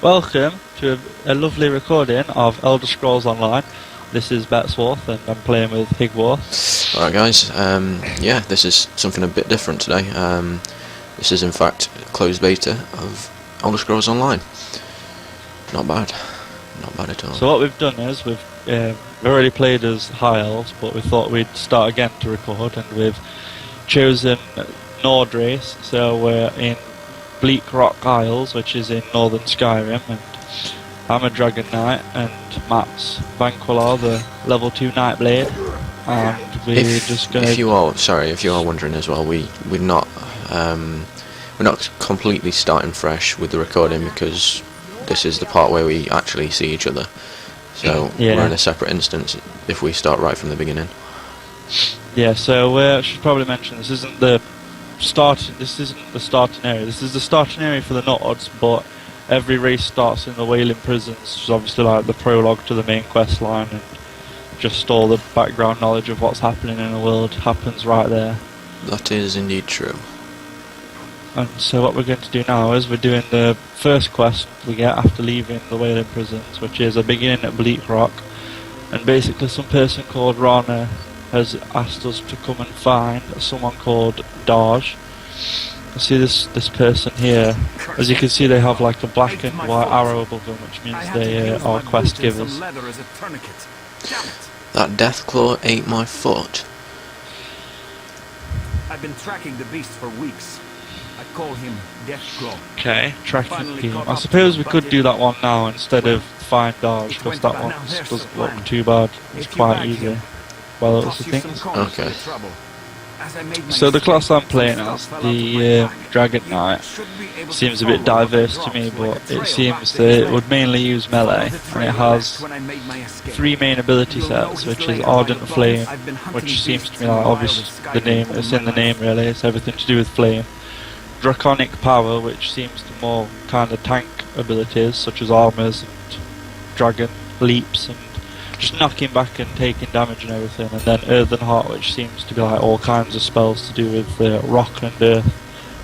Welcome to a lovely recording of Elder Scrolls Online. This is Betsworth and I'm playing with Higworth. Alright guys, yeah, this is something a bit different today. This is in fact a closed beta of Elder Scrolls Online. Not bad. Not bad at all. So what we've done is we've already played as High Elves, but we thought we'd start again to record, and we've chosen Nordrace, so we're in Bleak Rock Isles, which is in northern Skyrim, and I'm a Dragon Knight, and Matt's Vanquillar, the level 2 Nightblade, and we're just going to... If you are wondering as well, we're not completely starting fresh with the recording, because this is the part where we actually see each other. So we're in a separate instance if we start right from the beginning. Yeah, so I should probably mention this isn't the starting area. This is the starting area for the Nords, but every race starts in the Wailing Prisons, which is obviously like the prologue to the main quest line, and just all the background knowledge of what's happening in the world happens right there. That is indeed true. And so what we're going to do now is we're doing the first quest we get after leaving the Wailing Prisons, which is a beginning at Bleak Rock, and basically some person called Rana has asked us to come and find someone called Darj. You see this person here. As you can see, they have like a black and white arrow above them, which means they are quest givers. That Deathclaw ate my foot. I've been tracking the beast for weeks. I call him Deathclaw. Okay, tracking him. I suppose we could do that one now instead of find Darj, because that one doesn't look too bad. It's quite easy. Well, it was the things. Okay. So the class I'm playing as, the Dragon Knight, seems a bit diverse to me, but it seems that it would mainly use melee, and it has 3 main ability sets, which is Ardent Flame, which seems to me like obviously the name, it's in the name really, it's everything to do with flame. Draconic Power, which seems to more kind of tank abilities, such as armors and dragon leaps and just knocking back and taking damage and everything, and then Earthen Heart, which seems to be like all kinds of spells to do with rock and earth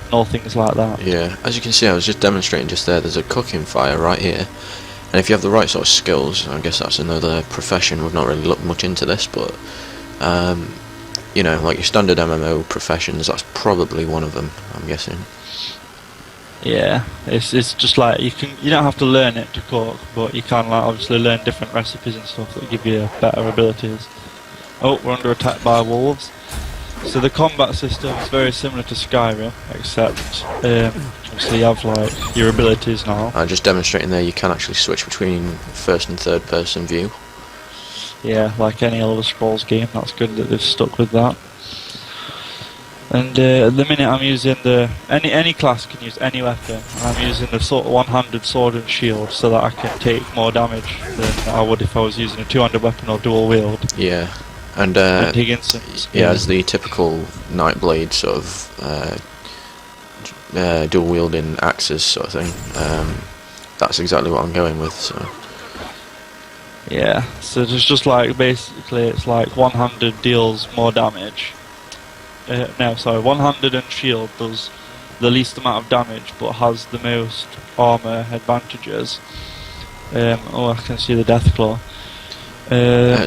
and all things like that. Yeah, as you can see, I was just demonstrating just there, there's a cooking fire right here, and if you have the right sort of skills, I guess that's another profession. We've not really looked much into this, but you know, like your standard MMO professions, that's probably one of them, I'm guessing. Yeah, it's just like you don't have to learn it to cook, but you can like obviously learn different recipes and stuff that give you better abilities. Oh, we're under attack by wolves. So the combat system is very similar to Skyrim, except obviously you have like your abilities now. Just demonstrating there, you can actually switch between first and third person view. Yeah, like any Elder Scrolls game. That's good that they've stuck with that. And at the minute I'm using any class can use any weapon. I'm using the sort of one-handed sword and shield so that I can take more damage than I would if I was using a two-handed weapon or dual wield. Yeah, and yeah, as the typical Nightblade sort of dual wielding axes sort of thing. That's exactly what I'm going with. So. Yeah, so it's just like basically it's like one-handed deals more damage. One-handed and shield does the least amount of damage but has the most armor advantages. Oh, I can see the Deathclaw.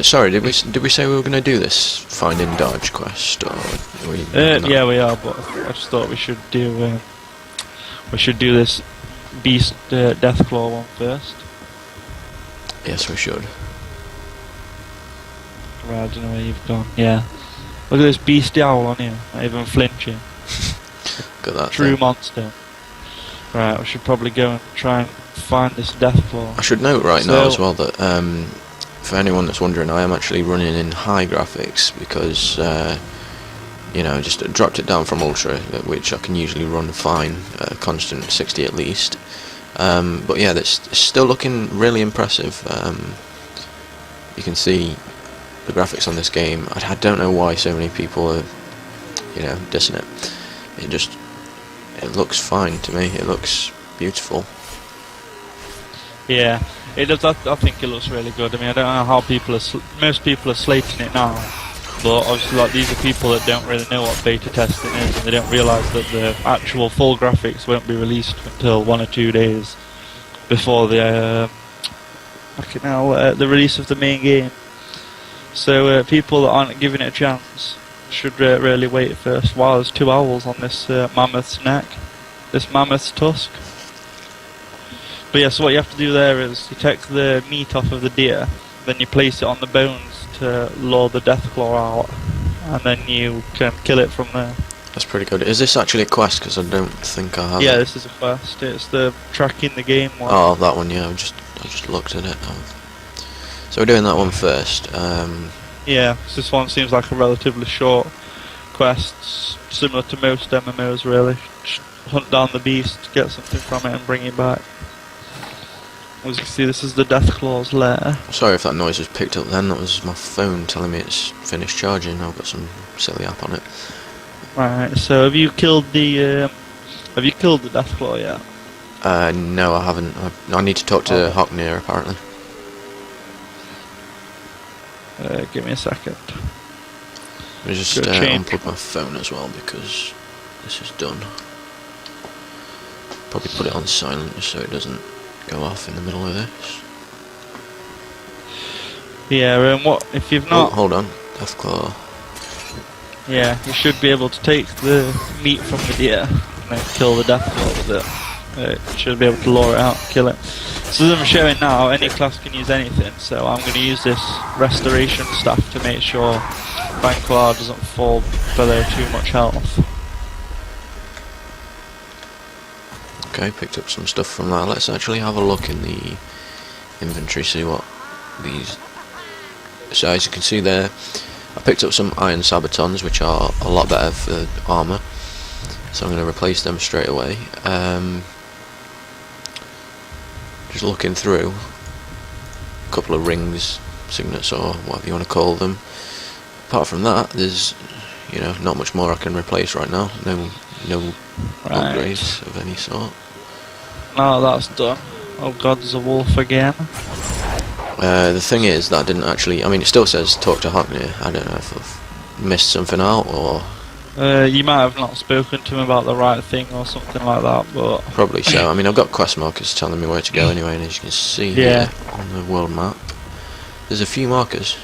Sorry, did we say we were going to do this finding Darj quest, or yeah, we are, but I just thought we should do this beast Deathclaw one first. Yes, we should. Right, I don't know where you've gone. Yeah. Look at this beastie owl on here, not even flinching. Got that True thing. Monster. Right, we should probably go and try and find this Deathclaw. I should note right now as well that for anyone that's wondering, I am actually running in high graphics because you know, just dropped it down from Ultra, which I can usually run fine, constant 60 at least. But yeah, it's still looking really impressive. You can see the graphics on this game. I don't know why so many people are, you know, dissing it. It looks fine to me. It looks beautiful. Yeah, it does. I think it looks really good. I mean, I don't know how most people are slating it now, but obviously, like, these are people that don't really know what beta testing is, and they don't realise that the actual full graphics won't be released until 1 or 2 days before the the release of the main game. So people that aren't giving it a chance should really wait first. Wow, there's 2 owls on this mammoth's neck, this mammoth's tusk. But yeah, so what you have to do there is you take the meat off of the deer, then you place it on the bones to lure the Deathclaw out, and then you can kill it from there. That's pretty good. Is this actually a quest? Because I don't think I have Yeah, it. this is a quest. It's the tracking the game one. Oh, that one, yeah, I just looked at it. So we're doing that one first. Yeah, so this one seems like a relatively short quest, similar to most MMOs really. Just hunt down the beast, get something from it and bring it back. As you can see, this is the Deathclaw's lair. Sorry if that noise was picked up then, that was my phone telling me it's finished charging. I've got some silly app on it. Right, so have you killed the Deathclaw yet? No, I haven't. I need to talk to Hocknir apparently. Give me a second. Let me just Good change. unplug my phone as well because this is done. Probably put it on silent just so it doesn't go off in the middle of this. Yeah, what if you've Oh, not? hold on. Deathclaw. Yeah, you should be able to take the meat from the deer and then kill the Deathclaw with it. You should be able to lure it out and kill it. So as I'm showing now, any class can use anything, so I'm going to use this restoration stuff to make sure Vanquard doesn't fall below too much health. Okay, picked up some stuff from that. Let's actually have a look in the inventory, see what these... So as you can see there, I picked up some iron sabatons, which are a lot better for armour. So I'm going to replace them straight away. Just looking through, a couple of rings, signets or whatever you want to call them. Apart from that, there's, you know, not much more I can replace right now. No upgrades of any sort. Now that's done. Oh god, there's a wolf again. The thing is that I didn't actually, I mean it still says talk to Hocknir. I don't know if I've missed something out or... You might have not spoken to him about the right thing or something like that, but... Probably so. I mean I've got quest markers telling me where to go anyway, and as you can see here on the world map, there's a few markers.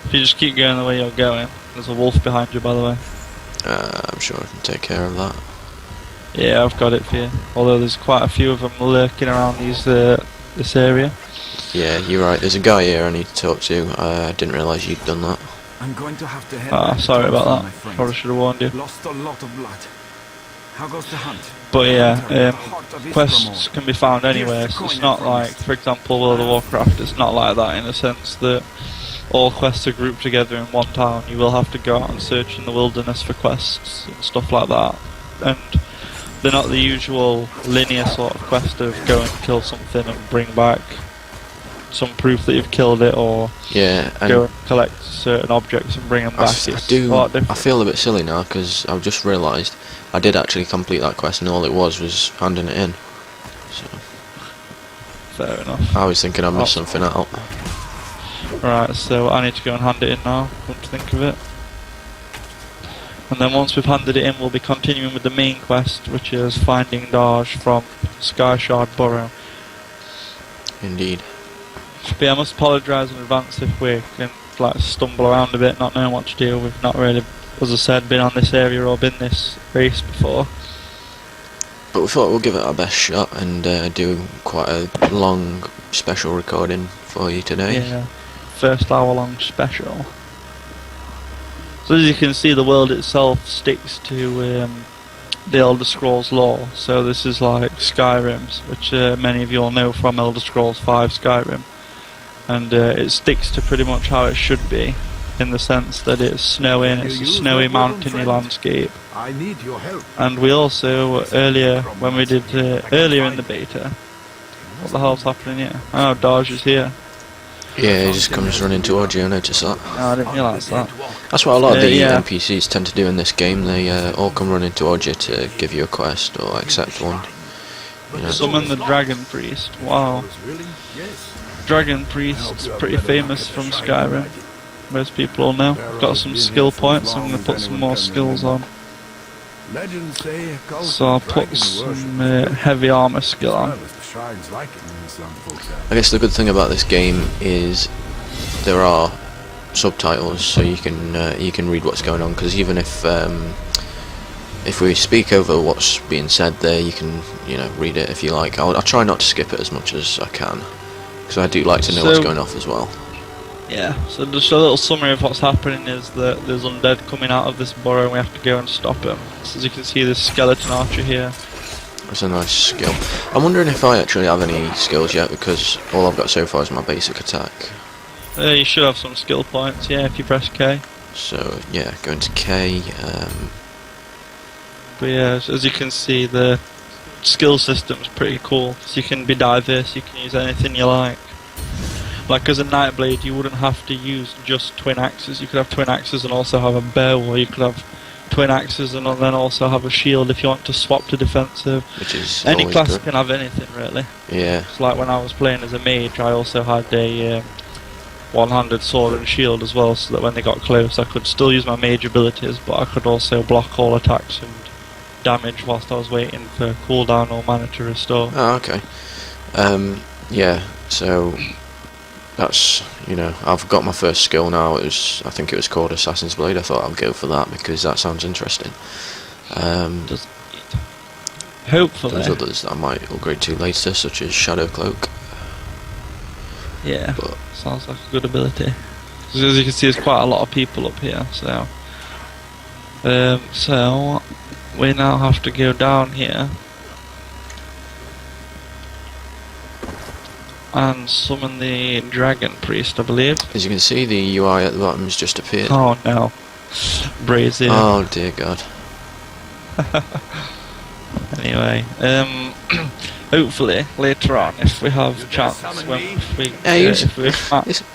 If you just keep going the way you're going, there's a wolf behind you by the way. I'm sure I can take care of that. Yeah, I've got it for you. Although there's quite a few of them lurking around this area. Yeah, you're right. There's a guy here I need to talk to. I didn't realise you'd done that. I'm going to have to head Ah, back to sorry about Thompson, my that. friend. Probably should have warned you. Lost a lot of blood. How goes the hunt? But yeah, Heart of quests Isgramor. can be found anywhere. So it's not like, for example, World of Warcraft. It's not like that in the sense that all quests are grouped together in one town. You will have to go out and search in the wilderness for quests and stuff like that. And they're not the usual linear sort of quest of go and kill something and bring back some proof that you've killed it, or Yeah, go and and collect certain objects and bring them back. It's a lot I different. feel a bit silly now because I've just realised I did actually complete that quest and all it was handing it in. So Fair enough. I was thinking I missed something out. Right, so I need to go and hand it in now, come to think of it. And then once we've handed it in, we'll be continuing with the main quest, which is finding Darge from Skyshard Burrow. Indeed. But yeah, I must apologise in advance if we can like stumble around a bit, not knowing what to do. We've not really, as I said, been on this area or been this race before. But we thought we'll give it our best shot and do quite a long special recording for you today. Yeah, first hour-long special. So as you can see, the world itself sticks to the Elder Scrolls lore. So this is like Skyrim, which many of you all know from Elder Scrolls V Skyrim. And it sticks to pretty much how it should be, in the sense that it's snowing, it's a snowy mountainy landscape. I need your help. And we also, earlier, when we did, earlier in the beta, what the hell's happening here? Oh, Darge is here. Yeah, he just comes running towards you, I noticed that. Oh, I didn't realise that. That's what a lot of the yeah. NPCs tend to do in this game. They all come running towards you to give you a quest or accept one. You know. Summon the Dragon Priest. Wow. Really? Yes. Dragon Priest's pretty famous from Skyrim. Most people all know. Got some skill points, I'm going to put some more skills on. Legends say So I'll put some heavy armour skill on. shrines like it in some folks have. I guess the good thing about this game is there are subtitles, so you can read what's going on. Because even if we speak over what's being said there, you can read it if you like. I'll try not to skip it as much as I can, because I do like to know what's going off as well. Yeah, so just a little summary of what's happening is that there's undead coming out of this burrow and we have to go and stop them. So as you can see, there's skeleton archer here. That's a nice skill. I'm wondering if I actually have any skills yet, because all I've got so far is my basic attack. You should have some skill points, yeah, if you press K. So yeah, going to K. But yeah, as you can see, the skill system's pretty cool. So you can be diverse, you can use anything you like. Like as a Nightblade, you wouldn't have to use just twin axes. You could have twin axes and also have a bow, or you could have twin axes and then also have a shield if you want to swap to defensive. Which is any always class good. can have anything really. Yeah. It's like when I was playing as a mage, I also had a one-handed sword and shield as well, so that when they got close I could still use my mage abilities, but I could also block all attacks and damage whilst I was waiting for cooldown or mana to restore. Oh, okay. Yeah, so that's, I've got my first skill now. I think it was called Assassin's Blade. I thought I'd go for that because that sounds interesting. Hopefully. There's others that I might upgrade to later, such as Shadow Cloak. Yeah, But sounds like a good ability. As you can see, there's quite a lot of people up here, so we now have to go down here and summon the Dragon Priest, I believe. as you can see, the UI at the bottom has just appeared. Oh no. Brazier. Oh dear God. Anyway, hopefully later on, if we have chance,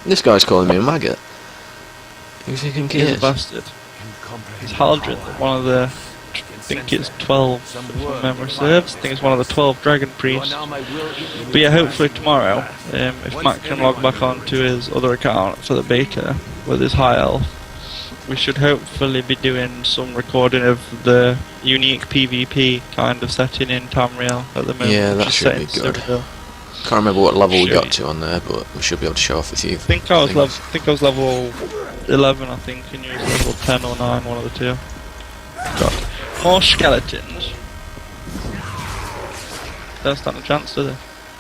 This guy's calling me a maggot. Who's he think he he's a is? bastard. It's Haldred, one of the, I think it's 12, if memory serves. I think it's one of the 12 Dragon Priests. But yeah, hopefully tomorrow, if Matt can log back onto his other account for the beta with his high elf, we should hopefully be doing some recording of the unique PvP kind of setting in Tamriel at the moment. Yeah, that which is should set be in good. Citadel. Can't remember what level we Sure. got to on there, but we should be able to show off a few. I think I was level 11, I think, and you was level 10 or 9, one of the two. Got more skeletons. Don't stand a chance, do they?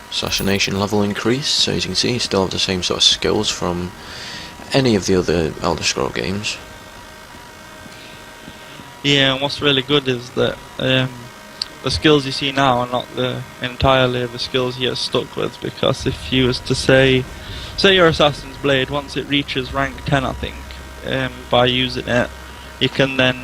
Assassination level increased, so as you can see, you still have the same sort of skills from any of the other Elder Scroll games. Yeah, and what's really good is that the skills you see now are not entirely the skills you get stuck with, because if you was to say your Assassin's Blade, once it reaches rank 10 I think, by using it, you can then,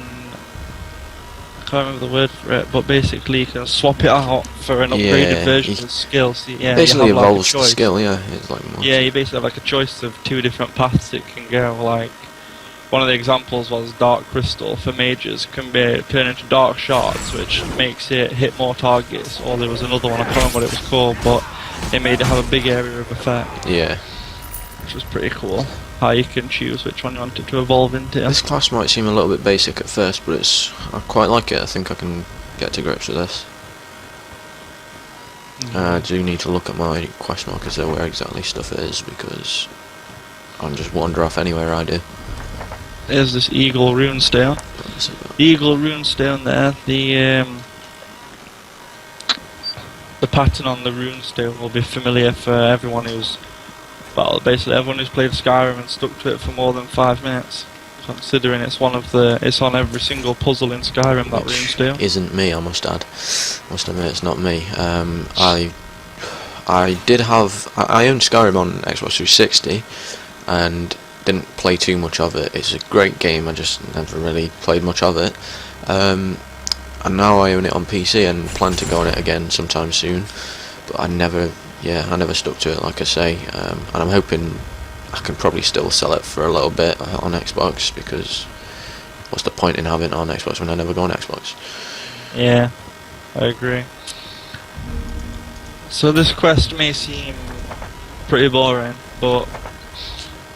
I can't remember the word for it, but basically you can swap it out for an upgraded version of the skill. So, yeah, Basically you have evolves like a the choice. skill, yeah. It's like more. Yeah, you basically have like a choice of two different paths it can go. Like, one of the examples was Dark Crystal for mages can be turned into Dark Shards, which makes it hit more targets. Or there was another one, I can't remember what it was called, but it made it have a big area of effect, Yeah. which was pretty cool. How you can choose which one you want it to evolve into. This class might seem a little bit basic at first, but I quite like it. I think I can get to grips with this. I do need to look at my quest markers there where exactly stuff is, because I'll just wander off anywhere I do. There's this Eagle Runestone. Eagle Runestone there, the pattern on the Runestone will be familiar for everyone who's, well, basically everyone who's played Skyrim and stuck to it for more than 5 minutes, considering it's on every single puzzle in Skyrim, that Runestone. Isn't me, I must add. Must admit, it's not me. I owned Skyrim on Xbox 360, and didn't play too much of it. It's a great game, I just never really played much of it. And now I own it on PC and plan to go on it again sometime soon. But I never stuck to it, like I say. And I'm hoping I can probably still sell it for a little bit on Xbox, because what's the point in having it on Xbox when I never go on Xbox? Yeah, I agree. So this quest may seem pretty boring, but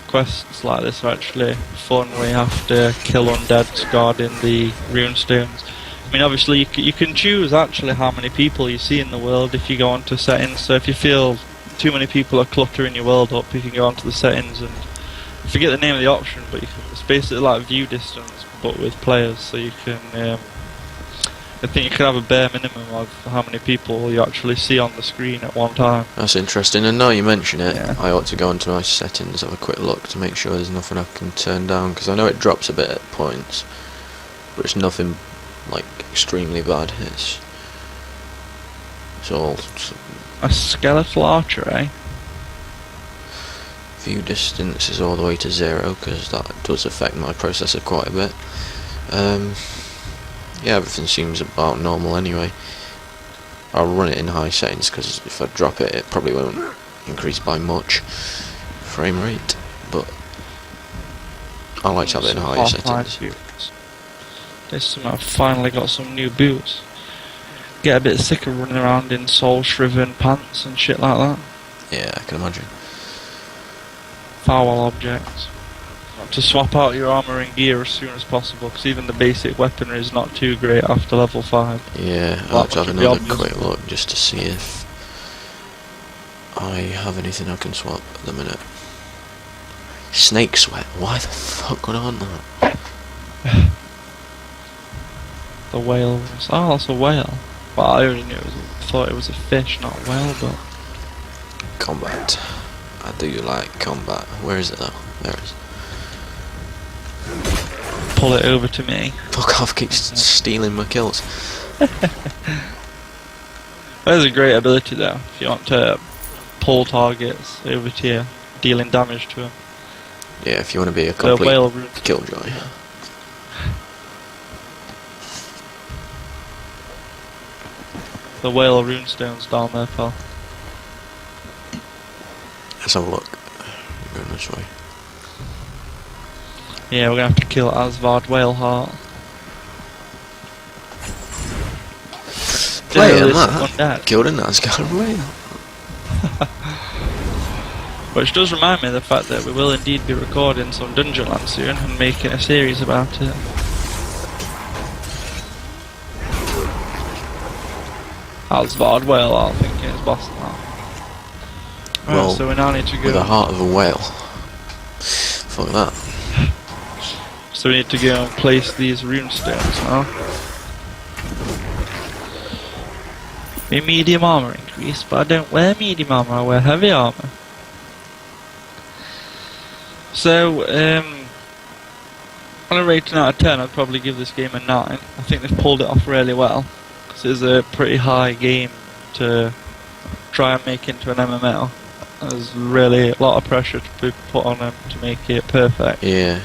quests like this are actually fun, where you have to kill undeads guarding the runestones. I mean, obviously, you can choose actually how many people you see in the world if you go onto settings. So if you feel too many people are cluttering your world up, you can go onto the settings and I forget the name of the option, but it's basically like view distance, but with players. So you can, I think you can have a bare minimum of how many people you actually see on the screen at one time. That's interesting, and now you mention it, Yeah. I ought to go into my settings, have a quick look to make sure there's nothing I can turn down, because I know it drops a bit at points, but it's nothing like extremely bad. It's all A skeletal archer, eh? view distance is all the way to 0, because that does affect my processor quite a bit. Yeah, everything seems about normal anyway. I'll run it in high settings because if I drop it, it probably won't increase by much frame rate, but I like to have it in higher settings. I've finally got some new boots. Get a bit sick of running around in soul-shriven pants and shit like that. Yeah, I can imagine. Foul objects. Got to swap out your armour and gear as soon as possible, because even the basic weaponry is not too great after level 5. Yeah, I'll have to have another quick look just to see if I have anything I can swap at the minute. Snake sweat, why the fuck would I want that? The whale. Oh, that's a whale. Well, I already knew thought it was a fish, not a whale, but... Combat. I do like combat. Where is it though? There it is. Pull it over to me. Fuck off, keeps stealing my kills. There's a great ability though, if you want to pull targets over to you, dealing damage to them. Yeah, if you want to be a The complete whale rune. killjoy. The whale runestone's down there, pal. Let's have a look. We're going this way. Yeah, we're gonna have to kill Asvard Whaleheart. Playing Undead. that, killed an Asgard whale. Which does remind me of the fact that we will indeed be recording some Dungeonland soon and making a series about it. Asvard Whaleheart, I think it's boss now. Right, Well, so we now need to go. With the heart of a whale. Fuck that. So we need to go and place these runestones now. My medium armor increased, but I don't wear medium armor, I wear heavy armor. So, on a rating out of 10, I'd probably give this game a 9. I think they've pulled it off really well, because it's a pretty high game to try and make into an MMO. There's really a lot of pressure to be put on them to make it perfect. Yeah.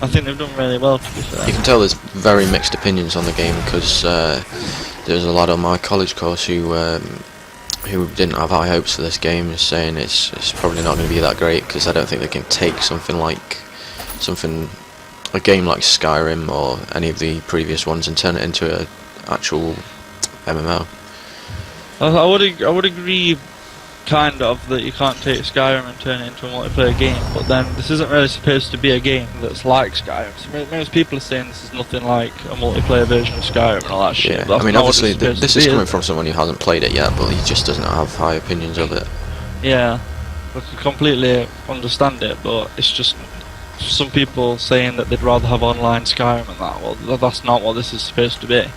I think they've done really well, to be fair. You can tell there's very mixed opinions on the game because there's a lot on my college course who didn't have high hopes for this game, saying it's probably not going to be that great because I don't think they can take a game like Skyrim or any of the previous ones and turn it into an actual MMO. I would agree, kind of, that you can't take Skyrim and turn it into a multiplayer game, but then this isn't really supposed to be a game that's like Skyrim. So most people are saying this is nothing like a multiplayer version of Skyrim and all that shit. Yeah, But I mean that's not what obviously it's supposed this to is be, coming it? from someone who hasn't played it yet, but he just doesn't have high opinions of it. Yeah, I can completely understand it, but it's just some people saying that they'd rather have online Skyrim and that. Well, that's not what this is supposed to be at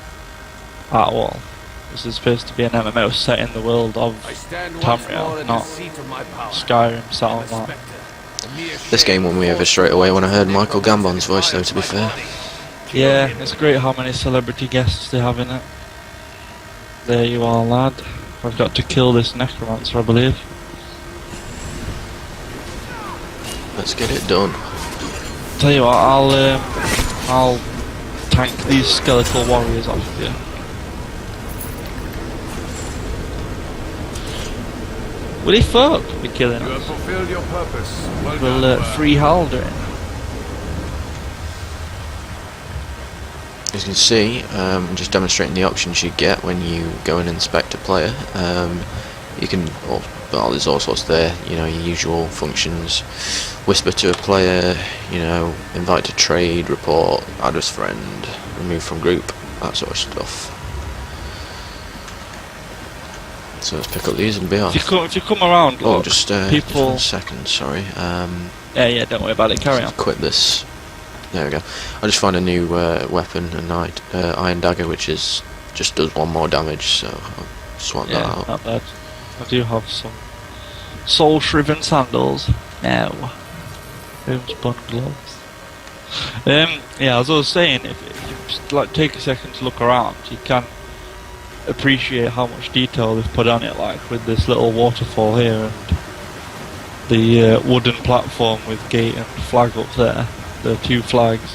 all. This is supposed to be an MMO set in the world of Tamriel, not Skyrim set online. This game won me over straight away when I heard Michael Gambon's voice though, to be fair. Yeah, it's great how many celebrity guests they have in it. There you are, lad. I've got to kill this necromancer, I believe. Let's get it done. Tell you what, I'll tank these skeletal warriors off of you. Will he fuck be killing You have us? fulfilled your purpose. Well Will done, free Haldorin? As you can see, I'm just demonstrating the options you get when you go and inspect a player. You can, well, there's all sorts there, you know, your usual functions. Whisper to a player, you know, invite to trade, report, add as friend, remove from group. that sort of stuff. So let's pick up these and be off. If you come around, Oh, look, just people. 1 second, sorry. Yeah, don't worry about it. Carry on. Equip this. There we go. I just found a new weapon, iron dagger, which just does 1 more damage, so I'll swap that Yeah, out. not bad. I do have some soul-shriven sandals now. Homespun gloves. Yeah, as I was saying, if you just, like, take a second to look around, you can appreciate how much detail they've put on it, like with this little waterfall here and the wooden platform with gate and flag up there, the 2 flags.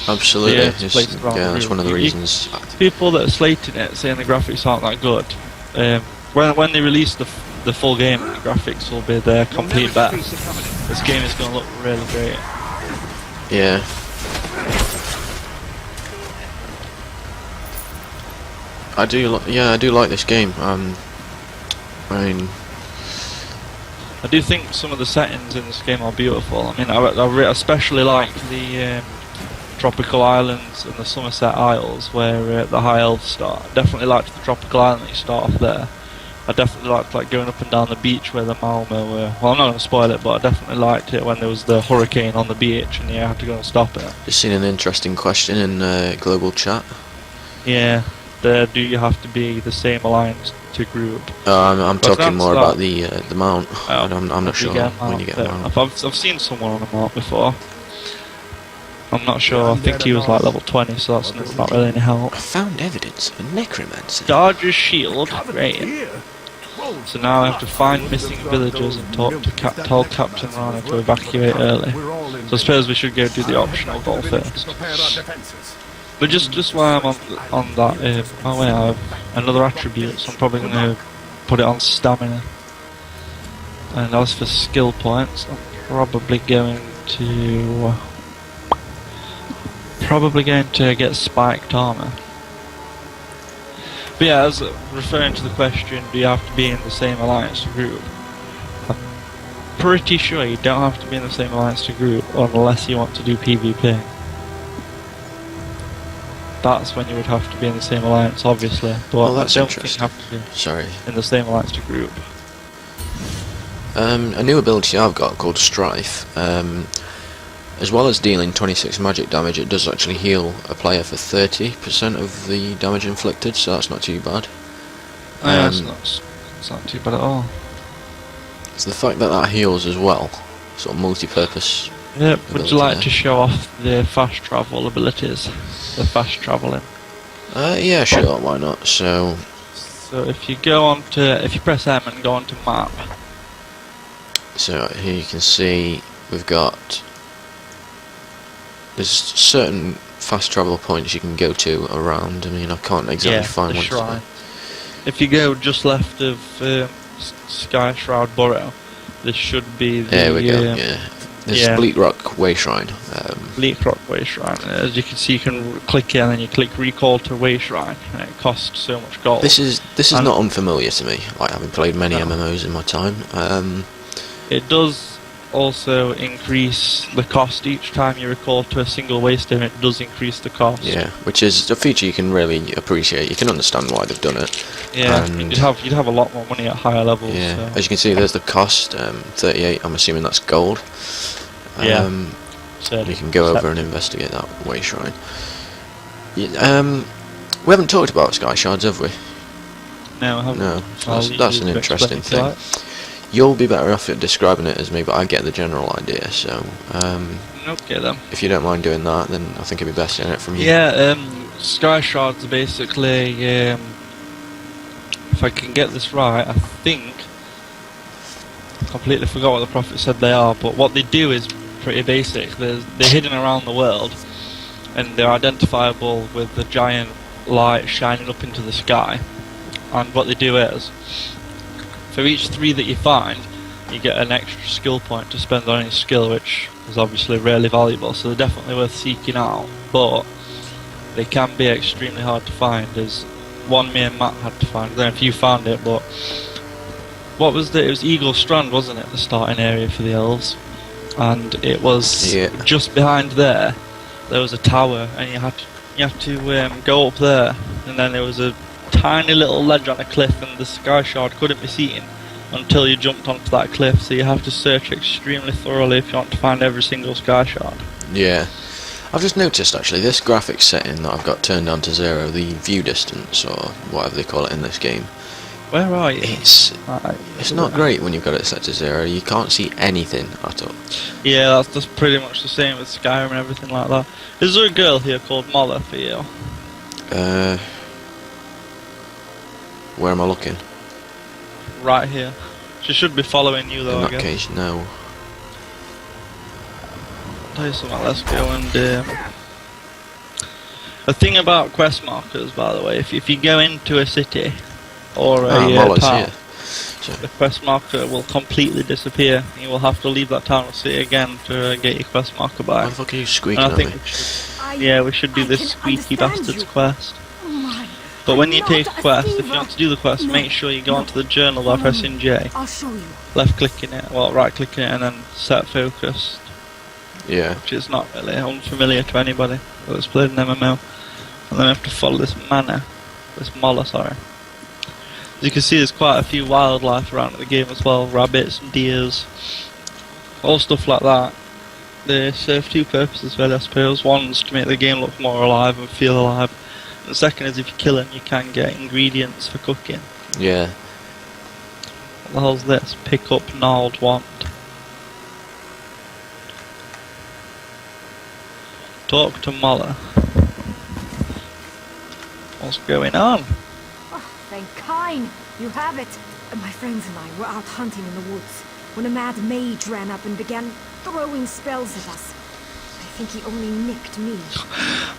Absolutely. Yeah, It's- placed around the that's room. one of the You- reasons. People that are slating it, saying the graphics aren't that good, when they release the full game, the graphics will be their complete best. This game is going to look really great. Yeah. I do like this game. I mean, I do think some of the settings in this game are beautiful. I mean, I especially like the tropical islands and the Somerset Isles where the High Elves start. I definitely liked the tropical island that you start off there. I definitely liked going up and down the beach where the Malmo were. Well, I'm not going to spoil it, but I definitely liked it when there was the hurricane on the beach and you had to go and stop it. just seen an interesting question in global chat. Yeah, do you have to be the same alliance to group? I'm But talking that's more not- about the mount. Oh, I'm not sure when you get a mount. I've seen someone on a mount before. I'm not sure. I think he was like level 20, so that's not really any help. I found evidence of a necromancer. Charger's shield, Covered great. here. So now I have to find missing villagers and tell Captain Rana to evacuate early. So I suppose we should go do the optional goal first. Prepare our defenses. But just while I'm on that, oh wait, I have another attribute, so I'm probably going to put it on stamina. And as for skill points, I'm probably going to get spiked armor. But yeah, as referring to the question, do you have to be in the same alliance to group? I'm pretty sure you don't have to be in the same alliance to group unless you want to do PvP. That's when you would have to be in the same alliance, obviously. But Oh, that's I don't think you interesting. have to be Sorry. in the same alliance to group. A new ability I've got called Strife. As well as dealing 26 magic damage, it does actually heal a player for 30% of the damage inflicted, so that's not too bad. Yeah, it's not too bad at all. It's the fact that that heals as well, sort of multi-purpose. Yep, would ability you like there. to show off the fast travel abilities? The fast travelling. Yeah, sure, why not? So, So if you press M and go onto map, here you can see we've got. There's certain fast travel points you can go to around. I mean, I can't exactly find the one. shrine. If you go just left of Sky Shroud Burrow, this should be the There we go. Yeah, there's yeah. Bleak Rock Way Shrine. Bleak Rock Way Shrine. As you can see, you can click here and then you click Recall to Way Shrine, and it costs so much gold. This is And- not unfamiliar to me. Like, having played many No. MMOs in my time. It does also increase the cost each time you recall to a single way stone. It does increase the cost. Yeah, which is a feature you can really appreciate. You can understand why they've done it. Yeah, And- you'd have a lot more money at higher levels. Yeah, So. as you can see, there's the cost. 38. I'm assuming that's gold. Yeah. So You can go over and investigate that Way Shrine. We haven't talked about Sky Shards, have we? No, I haven't. No. I'll That's leave an you to interesting explain thing. if you You'll be better off at describing it as me, but I get the general idea. So, like. Okay then. if you don't mind doing that, then I think it'd be best hearing it from you. Yeah, Sky Shards are basically, if I can get this right, I think, I completely forgot what the Prophet said they are, but what they do is pretty basic. They're hidden around the world, and they're identifiable with the giant light shining up into the sky. And what they do is, for each 3 that you find, you get an extra skill point to spend on any skill, which is obviously really valuable, so they're definitely worth seeking out, but they can be extremely hard to find, as one me and Matt had to find. I don't know if you found it, but it was Eagle Strand, wasn't it, the starting area for the elves? And it was Yeah. just behind there was a tower, and you had to You have to go up there, and then there was a tiny little ledge on a cliff, and the sky shard couldn't be seen until you jumped onto that cliff. So you have to search extremely thoroughly if you want to find every single sky shard. Yeah. I've just noticed actually this graphics setting that I've got turned down to 0, the view distance or whatever they call it in this game. Where are you? It's not great when you've got it set to 0. You can't see anything at all. Yeah, that's pretty much the same with Skyrim and everything like that. Is there a girl here called Molla for you? Where am I looking? Right here. She should be following you though, In I that guess. case, no. Tell you something, let's go and the thing about quest markers, by the way, if you go into a city or a Molla's town, here. So, the quest marker will completely disappear. You will have to leave that town or city again to get your quest marker why back. the fuck are you And squeaking I at think me? we should do this squeaky bastards quest. Oh my. But when you I'm take not a a quest, if you thief. want to do the quest, No. make sure you go onto the journal by pressing J, I'll show you. left clicking it, well right clicking it, and then set focus, Yeah. which is not really unfamiliar to anybody that's played an MMO. And then I have to follow this Molla, sorry. As you can see, there's quite a few wildlife around the game as well, rabbits, deers, all stuff like that. They serve two purposes really, I suppose. One's to make the game look more alive and feel alive. And the second is if you kill them, you can get ingredients for cooking. Yeah. What the hell's this? Pick up gnarled wand. Talk to Molla. What's going on? Oh, thank Kine. You have it. My friends and I were out hunting in the woods when a mad mage ran up and began throwing spells at us. I think he only nicked me.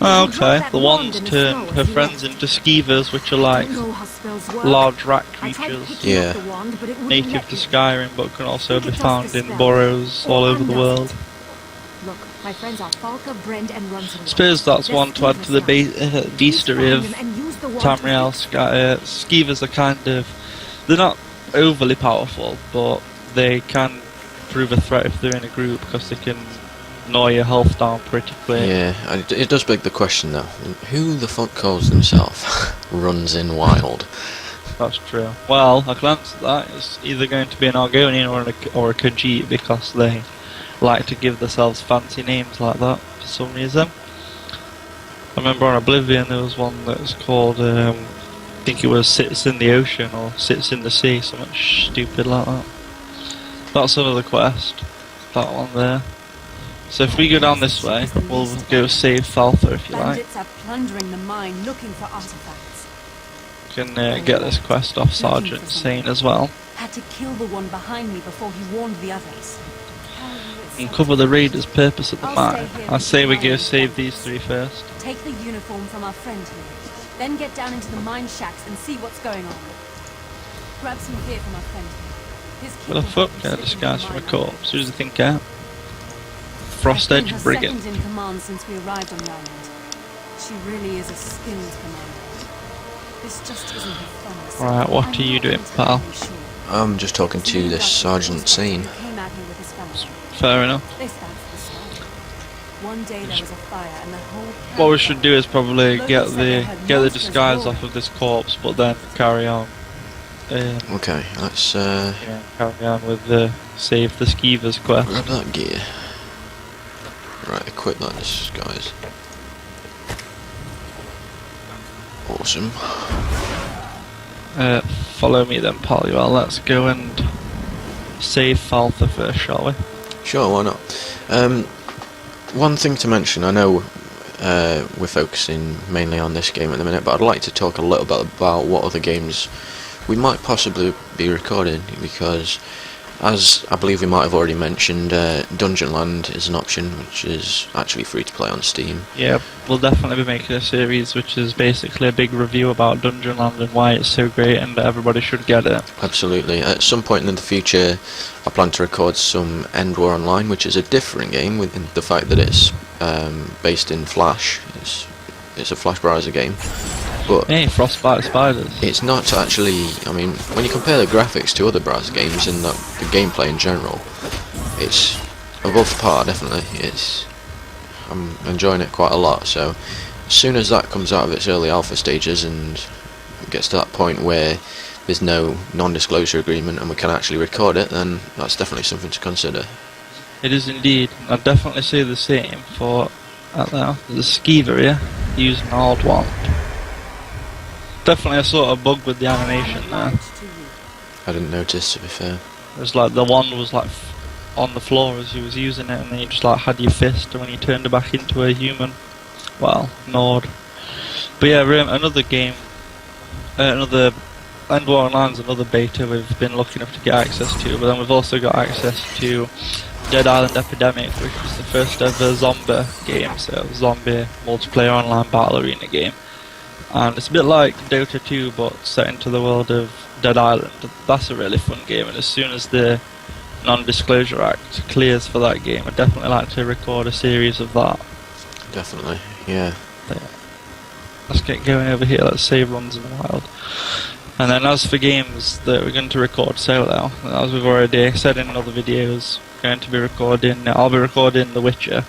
Oh, He dropped okay, that the wand one's in the turned snow her as he friends left. into skeevers, which are I like don't know how spells work. large rat I tried creatures, picking Yeah. up the wand, but it wouldn't native let to me. Skyrim, but can also Think be it does found the in spell. burrows all Or over the undoes world. it. Look, my friends are Falka, Brend, and Runson. I suppose that's one to add to the bestiary of Tamriel. Skeevers are kind of, they're not overly powerful, but they can prove a threat if they're in a group because they can gnaw your health down pretty quick. Yeah, and it does beg the question though, who the fuck calls themselves Runs in Wild? That's true. Well, I can answer that. It's either going to be an Argonian or a Khajiit because they like to give themselves fancy names like that for some reason. I remember on Oblivion there was one that was called, I think it was Sits in the Ocean or Sits in the Sea, something stupid like that. That's another quest, that one there. So if we go down this way, we'll go save Faltha if you like. Bandits are plundering the mine looking for artifacts. We can get this quest off Sergeant Sane as well. Had to kill the one behind me before he warned the others. And cover the raiders' purpose at the mine. I say we go save these three first. Take the uniform from our friend here. Then get down into the mine shacks and see what's going on. Grab some gear from our friend here. His What the kit will fuck? help Get a him slip disguise into from a the mine corpse. Who's the think out? I've Frost been Edge her Brigand. second in command since we arrived on the island. She really is a skilled commander. This just isn't her funnest. Right, what I'm are you not doing, pal? entirely sure. I'm just talking It's to named this after Sergeant the Sane. who came out here with his family. Fair enough. This starts the story. One day there was a fire and the whole What we should do is probably get the disguise off of this corpse, but then carry on. Okay, let's Carry on with the save the Skeevers quest. grab that gear. Right, equip that disguise. Awesome. Follow me then, pal. Well, let's go and save Faltha first, shall we? Sure, why not? One thing to mention, I know we're focusing mainly on this game at the minute, but I'd like to talk a little bit about what other games we might possibly be recording, because as I believe we might have already mentioned, Dungeonland is an option which is actually free to play on Steam. Yeah, we'll definitely be making a series which is basically a big review about Dungeonland and why it's so great and everybody should get it. Absolutely. At some point in the future, I plan to record some End War Online, which is a different game within the fact that it's based in Flash. It's a Flash browser game, but Hey, Frostbite Spiders. it's not actually. I mean, when you compare the graphics to other browser games and the gameplay in general, it's above par. Definitely, I'm enjoying it quite a lot. So, as soon as that comes out of its early alpha stages and gets to that point where there's no non-disclosure agreement and we can actually record it, then that's definitely something to consider. It is indeed. I'd definitely say the same for the Skeever here, using an old wand. Definitely a sort of bug with the animation there. I didn't notice, to be fair. It was like the wand was like on the floor as you was using it, and then you just like had your fist, and when you turned it back into a human, well, Nord. But yeah, another game, another End War Online's another beta we've been lucky enough to get access to, but then we've also got access to Dead Island Epidemic, which was the first ever zombie game, so zombie multiplayer online battle arena game. And it's a bit like Dota 2 but set into the world of Dead Island. That's a really fun game, and as soon as the Non-Disclosure Act clears for that game, I'd definitely like to record a series of that. Definitely, yeah. But yeah. Let's get going over here, let's save runs in the wild. And then as for games that we're going to record solo, as we've already said in other videos, going to be recording, I'll be recording The Witcher,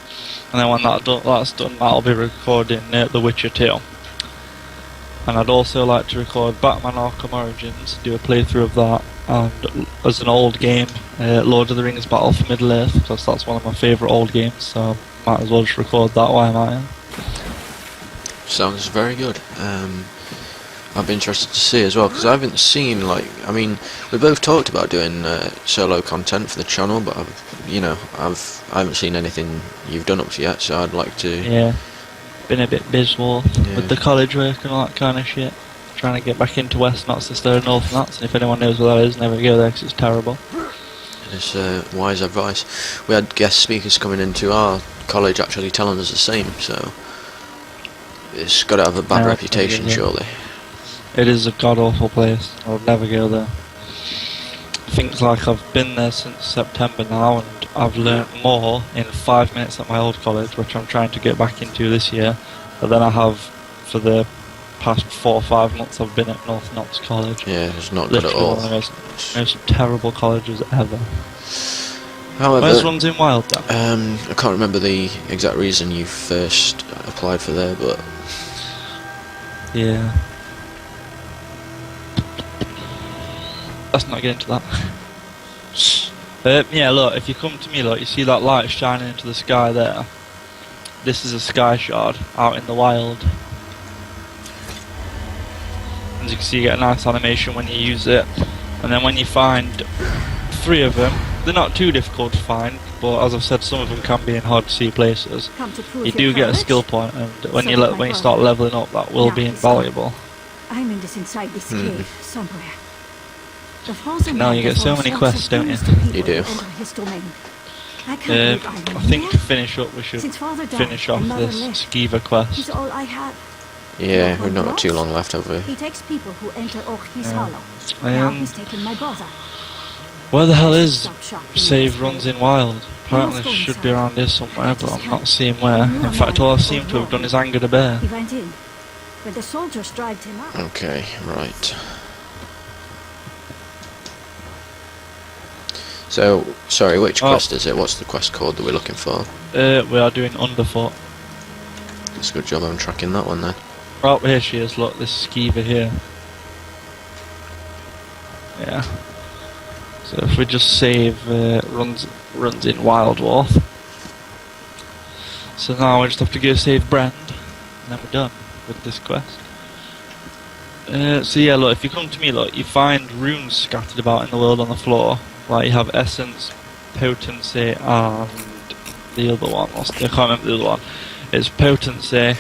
and then when that's done, I'll be recording The Witcher 2. And I'd also like to record Batman Arkham Origins, do a playthrough of that, and as an old game, Lord of the Rings Battle for Middle-earth, because that's one of my favourite old games, so might as well just record that while I'm at it. Sounds very good. I'd be interested to see as well, because I haven't seen, like, I mean, we both talked about doing solo content for the channel, but I haven't seen anything you've done up to yet, so I'd like to. Yeah, been a bit bismal with the college work and all that kind of shit. Trying to get back into West Notts instead of North Notts, and if anyone knows where that is, never go there because it's terrible. It's wise advice. We had guest speakers coming into our college actually telling us the same, so it's got to have a bad reputation, surely. It is a god-awful place. I would never go there. I think like I've been there since September now, and I've learnt more in 5 minutes at my old college, which I'm trying to get back into this year, than I have for the past 4 or 5 months I've been at North Notts College. Yeah, it's not good at all. One of the most terrible colleges ever. However, where's Runs in Wild though? I can't remember the exact reason you first applied for there, but yeah. Let's not get into that. Yeah, look, if you come to me, look, you see that light shining into the sky there? This is a sky shard out in the wild. As you can see, you get a nice animation when you use it. And then when you find 3 of them, they're not too difficult to find, but as I've said, some of them can be in hard to see places. You do get a skill point, and when you start leveling up, that will be invaluable. I'm in inside this cave somewhere. Now you get so many quests, don't you? You do. I think to finish up, we should finish off this Skeever quest. Yeah, we've not got too long left, have we? He takes people who enter Orkney's Hollow. Now he's taken my brother. Where the hell is Save Runs in Wild? Apparently it should be around here somewhere, but I'm not seeing where. In fact, all I seem to have done is anger the bear. He went in, but the soldiers dragged him out. Okay, right. So, sorry, which quest is it? What's the quest code that we're looking for? We are doing Underfoot. It's a good job I'm tracking that one then. Right, here she is, look, this Skeever here. Yeah. So if we just save runs in Wild Wolf. So now we just have to go save Brand, and then we're done with this quest. So yeah, look, if you come to me, look, you find runes scattered about in the world on the floor. Like you have Essence, Potency, and the other one. I can't remember the other one. It's Potency,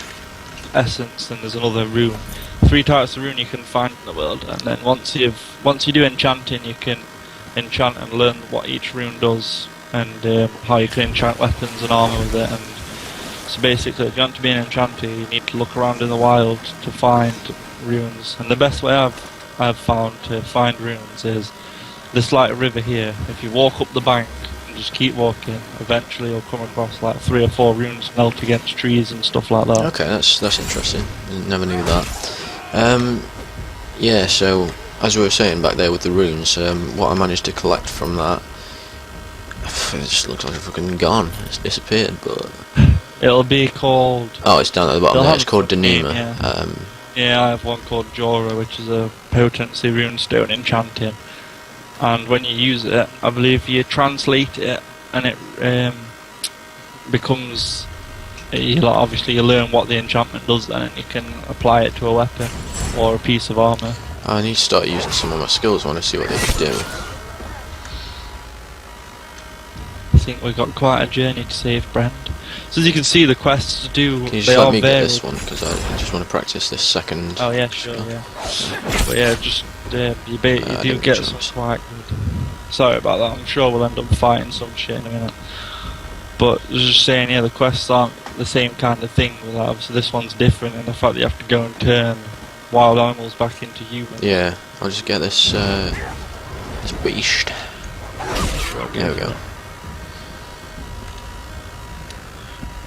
Essence, and there's another rune. 3 types of rune you can find in the world, and then once you do enchanting, you can enchant and learn what each rune does, and how you can enchant weapons and armor with it. And so basically, if you want to be an enchanter, you need to look around in the wild to find runes. And the best way I've found to find runes is this like river here. If you walk up the bank and just keep walking, eventually you'll come across like 3 or 4 runes melt against trees and stuff like that. Okay, that's interesting. Never knew that. Yeah, so as we were saying back there with the runes, what I managed to collect from that, it just looks like it's fucking gone. It's disappeared, but It'll be called... Oh, it's down at the bottom They'll there. have It's called a name, Danima. yeah. Yeah, I have one called Jorah, which is a potency runestone enchanting. And when you use it, I believe you translate it, and it becomes... obviously you learn what the enchantment does then, and you can apply it to a weapon or a piece of armour. I need to start using some of my skills. I want to see what they can do. I think we've got quite a journey to save Brent. So as you can see, the quests do... Can you they just let are me get varied. this one? Because I just want to practice this second. Oh yeah, sure, yeah. But yeah, just you do didn't get choose. some quite good. Sorry about that. I'm sure we'll end up fighting some shit in a minute. But I was just saying, yeah, the quests aren't the same kind of thing. With that. Obviously, this one's different in the fact that you have to go and turn wild animals back into humans. Yeah, I'll just get this this beast. Sure, There we go.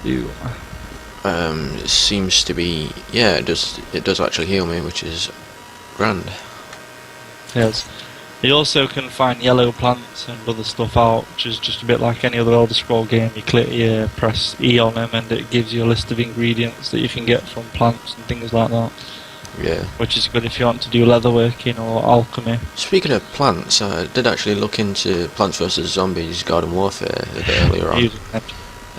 You. It seems to be, yeah, it does actually heal me, which is grand. Yes. You also can find yellow plants and other stuff out, which is just a bit like any other Elder Scroll game. You press E on them and it gives you a list of ingredients that you can get from plants and things like that. Yeah. Which is good if you want to do leatherworking or alchemy. Speaking of plants, I did actually look into Plants vs Zombies Garden Warfare a bit earlier on.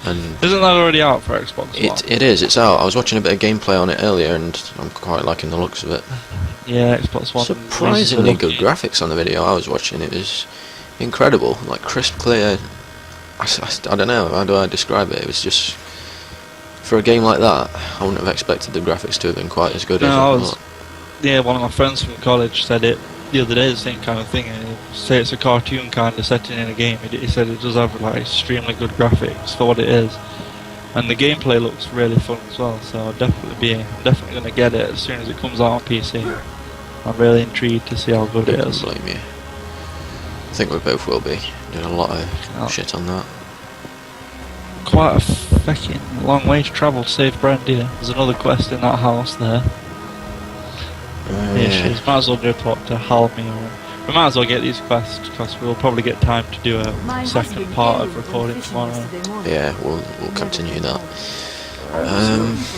And Isn't that already out for Xbox One? it is, it's out. I was watching a bit of gameplay on it earlier and I'm quite liking the looks of it. Yeah, Xbox One. Surprisingly uses good graphics on the video I was watching. It was incredible, like crisp, clear. I don't know, how do I describe it? It was just, for a game like that, I wouldn't have expected the graphics to have been quite as good as No, I thought. yeah, one of my friends from college said it the other day, the same kind of thing. And he said it's a cartoon kind of setting in a game. He said it does have like extremely good graphics for what it is, and the gameplay looks really fun as well. So I'll definitely going to get it as soon as it comes out on PC. I'm really intrigued to see how good it is. Don't blame you. I think we both will be doing a lot of shit on that. Quite a fucking long way to travel to save Brent here. There's another quest in that house there. Here she is. Might as well go talk to Halmir. We might as well get these quests because we'll probably get time to do a second part of recording tomorrow. Yeah, we'll continue that.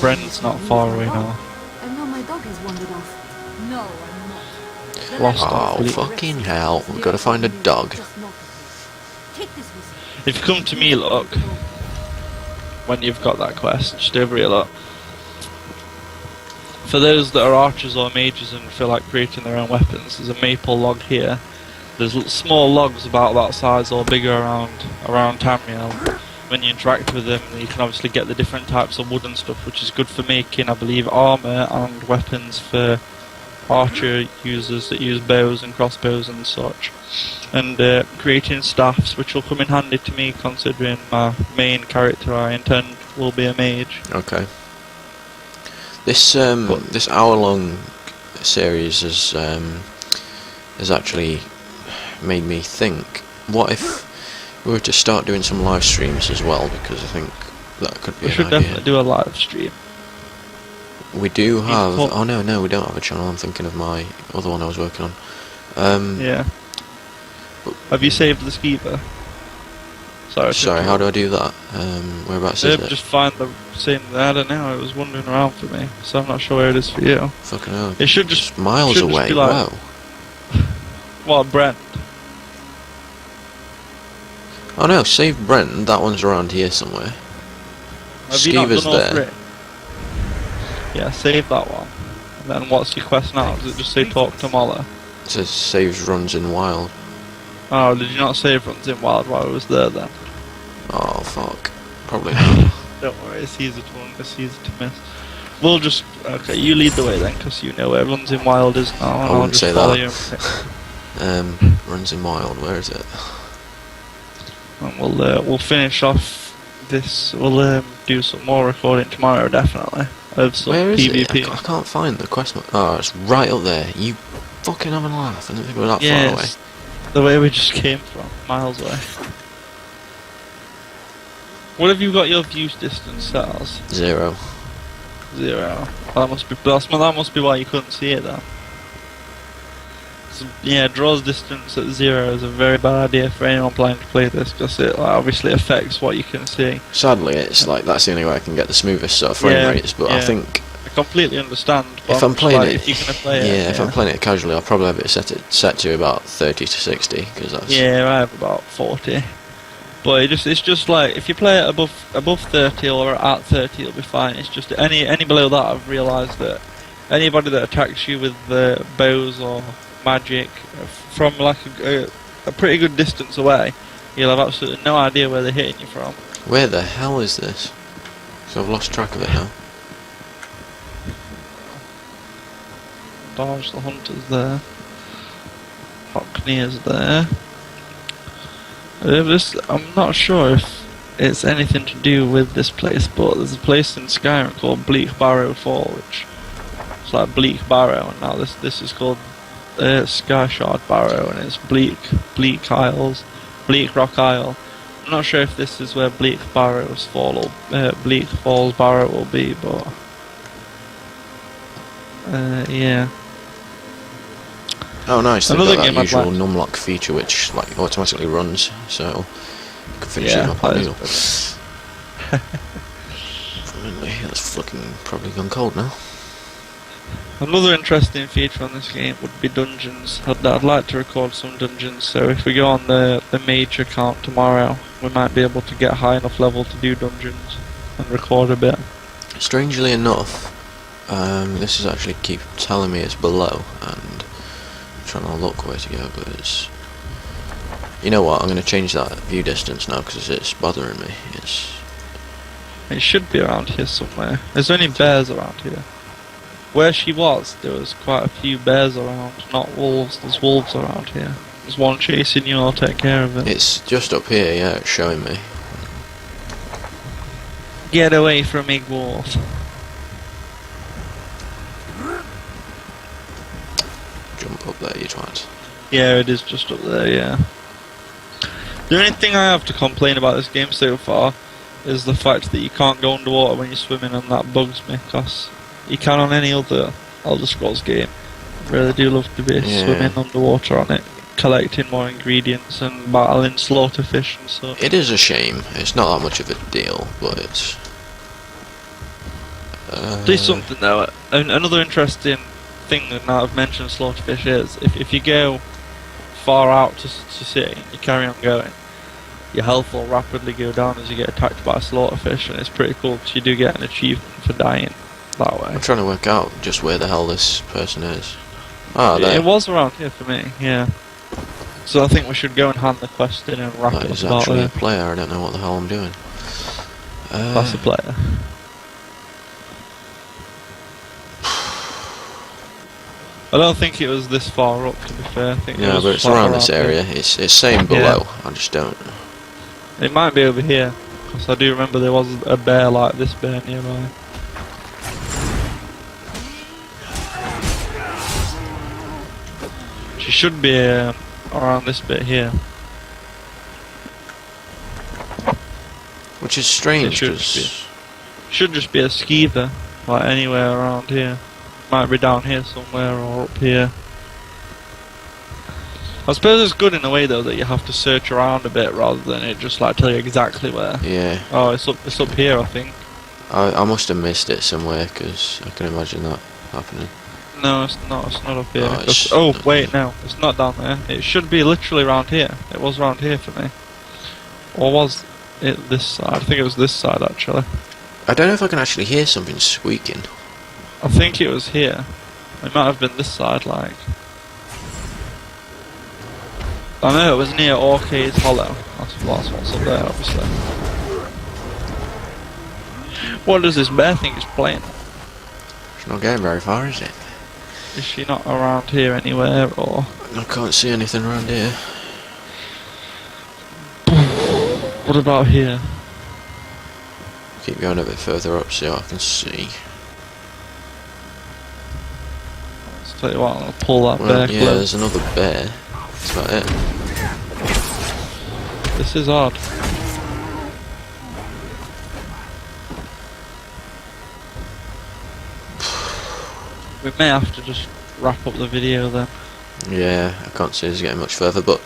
Brent's not far away now. I know my dog has wandered off. No, I'm not. Lost Oh, off. fucking hell, we've got to find a dog. Take this with you. If you come to me, look, when you've got that quest, just over here, look. For those that are archers or mages and feel like creating their own weapons, there's a maple log here. There's small logs about that size or bigger around Tamriel. When you interact with them, you can obviously get the different types of wood and stuff, which is good for making, I believe, armour and weapons for archer users that use bows and crossbows and such. And creating staffs, which will come in handy to me, considering my main character I intend will be a mage. Okay. This this hour-long series has actually made me think. What if we were to start doing some live streams as well? Because I think that could be We an should idea. definitely do a live stream. We do have. What- Oh no, we don't have a channel. I'm thinking of my other one I was working on. Yeah. Have you saved the skeever? Sorry, how do I do that? Whereabouts is it? Just find the same. I don't know. It was wandering around for me, so I'm not sure where it is for you. Fucking hell. It should just It's miles should just away. be like- Wow. Well, Brent. Oh no, save Brent. That one's around here somewhere. Have you not Skeever's done all there. three? Yeah, save that one. And then what's your quest now? Does it just say talk to Moller? It says saves runs in wild. Oh, did you not save runs in wild while I was there then? Oh fuck. Probably not. Don't worry, it's easy to miss. We'll just okay. You lead the way then, because you know where runs in wild is now. And I I'll wouldn't just say follow that. you. Runs in wild. Where is it? And we'll finish off this. We'll do some more recording tomorrow, definitely. Of some Where is PvP. it? I can't find the quest. Oh, it's right up there. You fucking having a laugh? I didn't think we were that far away. Yes, the way we just came from, miles away. What have you got your view distance set as? 0. 0. That must be why you couldn't see it then. draws distance at 0 is a very bad idea for anyone planning to play this, because it obviously affects what you can see. Sadly, it's like that's the only way I can get the smoothest sort of frame rates. But I think I completely understand. But if I'm playing it, if you're gonna play it, if I'm playing it casually, I'll probably have it set to about 30 to 60, because that's I have about 40. But it's just like if you play it above 30 or at 30, it'll be fine. It's just any below that, I've realised that anybody that attacks you with bows or magic from like a pretty good distance away, you'll have absolutely no idea where they're hitting you from. Where the hell is this? So I've lost track of it now. Dodge the hunters there. Hockney's there. I'm not sure if it's anything to do with this place, but there's a place in Skyrim called Bleak Barrow Fall, which is like Bleak Barrow, and now this is called Skyshard Barrow, and it's Bleak Isles, Bleak Rock Isle. I'm not sure if this is where Bleak Barrows Fall or Bleak Falls Barrow will be, but yeah. Oh nice, they've Another got game that I'd usual like- numlock feature which like automatically runs, so you can finish it up that on is meal. good. Brilliantly, that's fucking probably gone cold now. Another interesting feature on this game would be dungeons. I'd like to record some dungeons, so if we go on the mage account tomorrow, we might be able to get high enough level to do dungeons and record a bit. Strangely enough, this is actually keep telling me it's below, and I'm trying to look where to go, but it's... You know what, I'm going to change that view distance now because it's bothering me. It should be around here somewhere. There's only bears around here. Where she was, there was quite a few bears around, not wolves. There's wolves around here. There's one chasing you, I'll take care of it. It's just up here, yeah, it's showing me. Get away from me, wolf. Jump up there, you twat. Yeah, it is just up there, yeah. The only thing I have to complain about this game so far is the fact that you can't go underwater when you're swimming, and that bugs me, because you can on any other Elder Scrolls game. I really do love to be swimming underwater on it, collecting more ingredients and battling slaughterfish and stuff. It is a shame, it's not that much of a deal, but it's... Do something though. Another interesting thing that now I've mentioned slaughterfish is, if you go far out to sea and you carry on going, your health will rapidly go down as you get attacked by a slaughterfish, and it's pretty cool because you do get an achievement for dying that way. I'm trying to work out just where the hell this person is. Ah, there. It was around here for me, yeah. So I think we should go and hand the quest in and wrap That it is up about actually a there. player, I don't know what the hell I'm doing. That's a player. I don't think it was this far up, to be fair. I think it Yeah, was but it's far around this here. area. It's saying below. I just don't. It might be over here, because I do remember there was a bear like this bear nearby. She should be around this bit here. Which is strange, It 'cause should just be a skeever, like anywhere around here. Might be down here somewhere or up here. I suppose it's good in a way though that you have to search around a bit rather than it just like tell you exactly where. yeah, Oh, it's up here, I think. I must have missed it somewhere, because I can imagine that happening. No, it's not up here. Oh, it's- Oh, wait, no, it's not down there. It should be literally around here. It was around here for me. Or was it this side? I think it was this side actually. I don't know if I can actually hear something squeaking. I think it was here. It might have been this side, like. I know it was near Orcades Hollow. That's what's up there, obviously. What does this bear think it's playing? It's not going very far, is it? Is she not around here anywhere, or...? I can't see anything around here. What about here? Keep going a bit further up so I can see. Let's tell you what, I'll pull that Well, bear yeah, close. there's another bear. That's about it. This is odd. We may have to just wrap up the video then. Yeah, I can't see us getting much further, but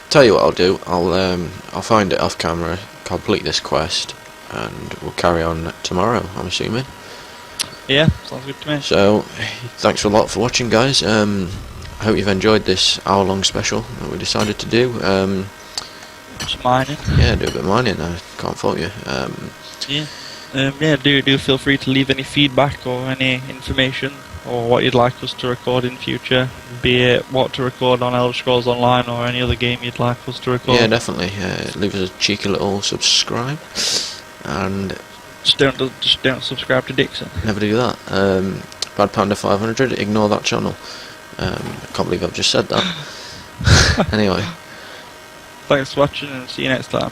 tell you what I'll do. I'll find it off camera, complete this quest, and we'll carry on tomorrow, I'm assuming. Yeah, sounds good to me. So, thanks a lot for watching, guys. I hope you've enjoyed this hour-long special that we decided to do. Just mining. Yeah, do a bit of mining. I can't fault you. Yeah, do feel free to leave any feedback or any information or what you'd like us to record in future, be it what to record on Elder Scrolls Online or any other game you'd like us to record. Yeah, definitely. Leave us a cheeky little subscribe, and Just don't subscribe to Dixon. never do that. Bad Panda 500, ignore that channel. I can't believe I've just said that. Anyway. Thanks for watching and see you next time.